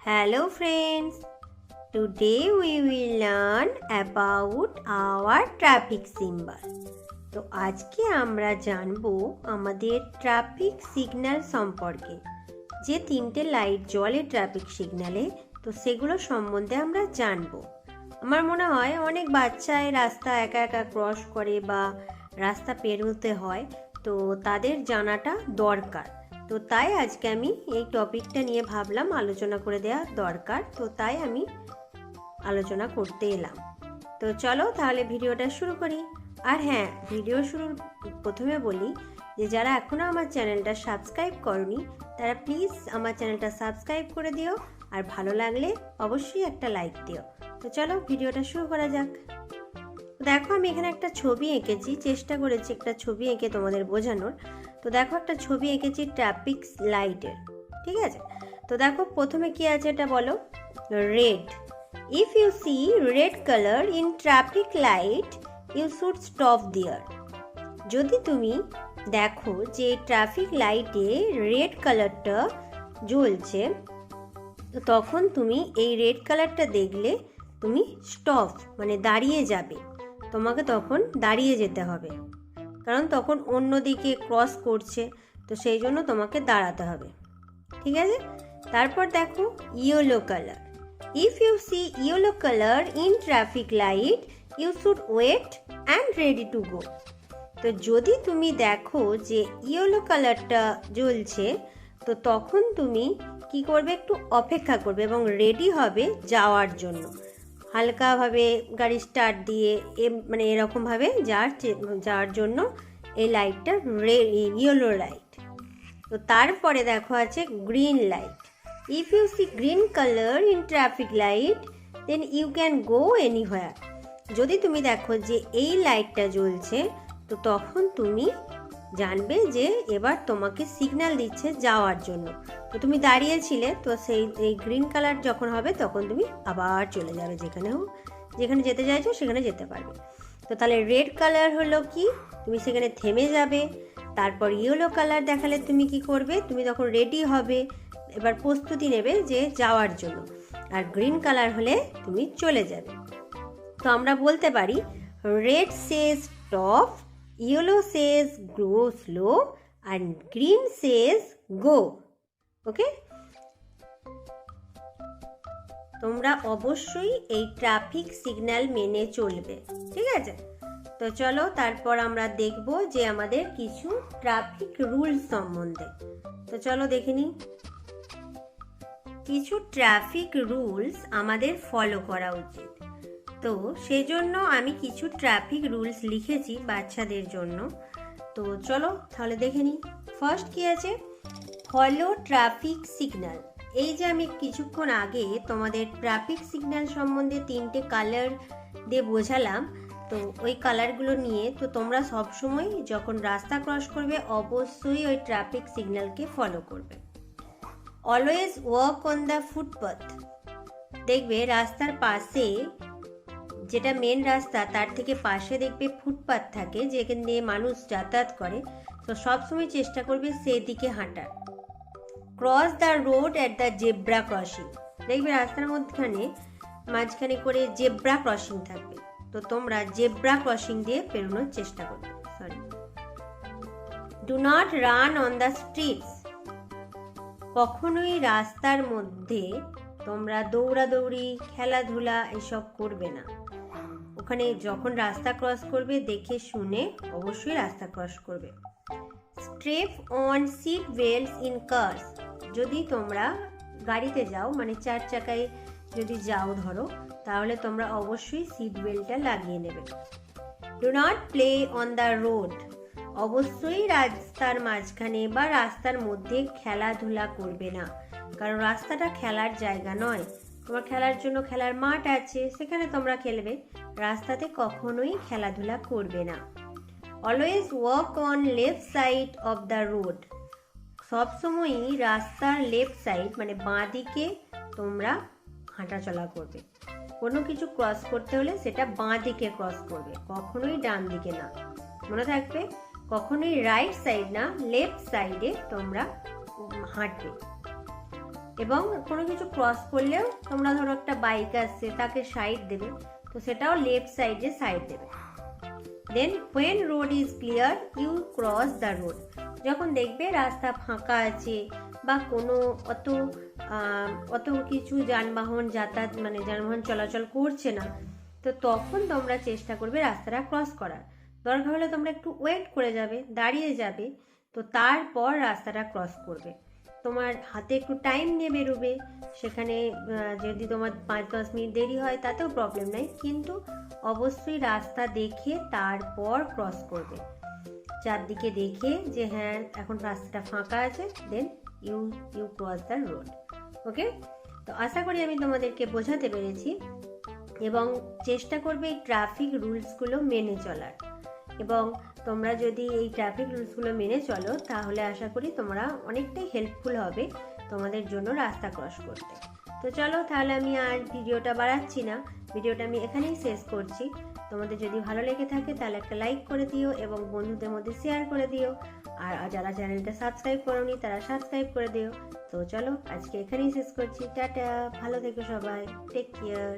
Hello friends, today we will learn about our traffic symbol. তো আজকে আমরা জানবো আমাদের ট্রাফিক সিগন্যাল সম্পর্কে। যে তিনটে লাইট জ্বলে ট্রাফিক সিগন্যালে, তো সেগুলো সম্বন্ধে আমরা জানবো। আমার মনে হয় অনেক বাচ্চাই রাস্তা একা একা ক্রস করে বা রাস্তা পেরোতে হয়, তো তাদের জানাটা দরকার। তো তাই আজকে আমি এই টপিকটা নিয়ে ভাবলাম আলোচনা করে দেওয়া দরকার, তো তাই আমি আলোচনা করতে এলাম। তো চলো তাহলে ভিডিওটা শুরু করি। আর হ্যাঁ, ভিডিও শুরুর প্রথমে বলি যে যারা এখনও আমার চ্যানেলটা সাবস্ক্রাইব করনি তারা প্লিজ আমার চ্যানেলটা সাবস্ক্রাইব করে দিও, আর ভালো লাগলে অবশ্যই একটা লাইক দিও। তো চলো ভিডিওটা শুরু করা যাক। দেখো আমি এখানে একটা ছবি এঁকেছি, চেষ্টা করেছি একটা ছবি এঁকে তোমাদের বোঝানোর। তো দেখো একটা ছবি এঁকেছি ট্রাফিক লাইটের, ঠিক আছে? তো দেখো প্রথমে কি আছে এটা বলো। Red, if you see red colour in traffic light you should stop there. যদি তুমি দেখো যে ট্রাফিক লাইটে রেড কালারটা জ্বলছে, তো তখন তুমি এই রেড কালারটা দেখলে তুমি স্টপ মানে দাঁড়িয়ে যাবে। তোমাকে তখন দাঁড়িয়ে যেতে হবে, কারণ তখন অন্যদিকে ক্রস করছে, তো সেই জন্য তোমাকে দাঁড়াতে হবে, ঠিক আছে? তারপর দেখো yellow colour, if you see yellow colour in traffic light you should wait and ready to go. তো যদি তুমি দেখো যে ইয়েলো কালারটা জ্বলছে, তো তখন তুমি কি করবে, একটু অপেক্ষা করবে এবং রেডি হবে যাওয়ার জন্য। হালকাভাবে গাড়ি স্টার্ট দিয়ে মানে এরকমভাবে যাওয়ার জন্য এই লাইটটা ইয়েলো লাইট। তো তারপরে দেখো আছে green light, if you see green colour in traffic light then you can go anywhere. যদি তুমি দেখো যে এই লাইটটা জ্বলছে, তো তখন তুমি জানবে যে এবার তোমাকে সিগন্যাল দিচ্ছে যাওয়ার জন্য। তো তুমি দাঁড়িয়েছিলে, তো এই গ্রিন কালার যখন হবে তখন তুমি আবার চলে যাবে, যেখানে যেতে চাইছো সেখানে যেতে পারবে। তো তাহলে রেড কালার হলো কি, তুমি সেখানে থেমে যাবে। তারপর ইয়েলো কালার দেখালে তুমি কি করবে, তুমি তখন রেডি হবে, এবার প্রস্তুতি নেবে যে যাওয়ার জন্য। আর গ্রিন কালার হলে তুমি চলে যাবে। তো আমরা বলতে পারি red Sage stop, yellow Sage go slow, and green says go. ওকে, তোমরা অবশ্যই এই ট্রাফিক সিগন্যাল মেনে চলবে, ঠিক আছে? তো চলো তারপর আমরা দেখব যে আমাদের কিছু ট্রাফিক রুলস সম্বন্ধে। তো চলো দেখে নিই। কিছু ট্রাফিক রুলস আমাদের ফলো করা উচিত। তো সেই জন্য আমি কিছু ট্রাফিক রুলস লিখেছি বাচ্চাদের জন্য। তো চলো তাহলে দেখে নিই। ফার্স্ট কি আছে, ফলো ট্রাফিক সিগন্যাল। এই যে আমি কিছুক্ষণ আগে তোমাদের ট্রাফিক সিগন্যাল সম্বন্ধে তিনটে কালার দিয়ে বোঝালাম, তো ওই কালারগুলো নিয়ে তো তোমরা সবসময় যখন রাস্তা ক্রস করবে অবশ্যই ওই ট্রাফিক সিগন্যালকে ফলো করবে। Always walk on the footpath. দেখবে রাস্তার পাশে, যেটা মেন রাস্তা তার থেকে পাশে দেখবে ফুটপাথ থাকে, যেখান দিয়ে মানুষ যাতায়াত করে, তো সবসময় চেষ্টা করবে সেদিকে হাঁটার। Cross the road at the zebra crossing. দেখবে রাস্তার মাঝখানে করে জেব্রা ক্রসিং থাকবে, তো তোমরা জেব্রা ক্রসিং দিয়ে পেরোনোর চেষ্টা করবে। Do not run on the streets. কখনোই রাস্তার মধ্যে তোমরা দৌড়াদৌড়ি খেলাধুলা এসব করবে না। ওখানে যখন রাস্তা ক্রস করবে দেখে শুনে অবশ্যই রাস্তা ক্রস করবে। Strap on seat belts in cars. যদি তোমরা গাড়িতে যাও, মানে 4 চাকায় যদি যাও ধরো, তাহলে তোমরা অবশ্যই সিট বেল্টটা লাগিয়ে নেবে। Do not play on the road. অবশ্যই রাস্তার মাঝখানে বা রাস্তার মধ্যে খেলাধুলা করবে না, কারণ রাস্তাটা খেলার জায়গা নয়। তোমার খেলার জন্য খেলার মাঠ আছে, সেখানে তোমরা খেলবে, রাস্তাতে কখনোই খেলাধুলা করবে না। Always walk on left side of the road. সবসময়ই রাস্তার লেফট সাইড মানে বাঁ দিকে তোমরা হাঁটাচলা করবে। কোনো কিছু ক্রস করতে হলে সেটা বাঁ দিকে ক্রস করবে, কখনোই ডান দিকে না। মনে থাকবে, কখনোই রাইট সাইড না, লেফট সাইডে তোমরা হাঁটবে। এবং কোনো কিছু ক্রস করলেও তোমরা ধরো একটা বাইক আসছে তাকে সাইড দেবে, তো সেটাও লেফট সাইডে সাইড দেবে। দেন when road is clear you cross the road, যখন দেখবে রাস্তা ফাঁকা আছে বা কোনো অত কিছু যানবাহন যাতায়াত মানে যানবাহন চলাচল করছে না, তো তখন তোমরা চেষ্টা করবে রাস্তাটা ক্রস করার। দরকার হলে তোমরা একটু ওয়েট করে যাবে, দাঁড়িয়ে যাবে, তো তারপর রাস্তাটা ক্রস করবে। তোমার হাতে একটু টাইম নিয়ে বেরোবে, সেখানে যদি তোমার 5-10 মিনিট দেরি হয় তাতেও প্রবলেম নাই, কিন্তু অবশ্যই রাস্তা দেখে তারপর ক্রস করবে। চারদিকে দেখে যে হ্যাঁ এখন রাস্তাটা ফাঁকা আছে, then you cross the road. Okay, তো আশা করি আমি তোমাদেরকে বোঝাতে পেরেছি, এবং চেষ্টা করবে এই ট্রাফিক রুলসগুলো মেনে চলার। এবং তোমরা যদি এই ট্রাফিক রুলসগুলো মেনে চলো তাহলে আশা করি তোমরা অনেকটাই হেল্পফুল হবে তোমাদের জন্য রাস্তা ক্রস করতে। তো চলো তাহলে আমি আর ভিডিওটা বাড়াচ্ছি না, ভিডিওটা আমি এখানেই শেষ করছি। তোমাদের যদি ভালো লেগে থাকে তাহলে একটা লাইক করে দিও এবং বন্ধুদের মধ্যে শেয়ার করে দিও, আর যারা চ্যানেলটা সাবস্ক্রাইব করোনি তারা সাবস্ক্রাইব করে দিও। তো চলো আজকে এখানেই শেষ করছি, টাটা, ভালো থেকো সবাই, টেক কেয়ার।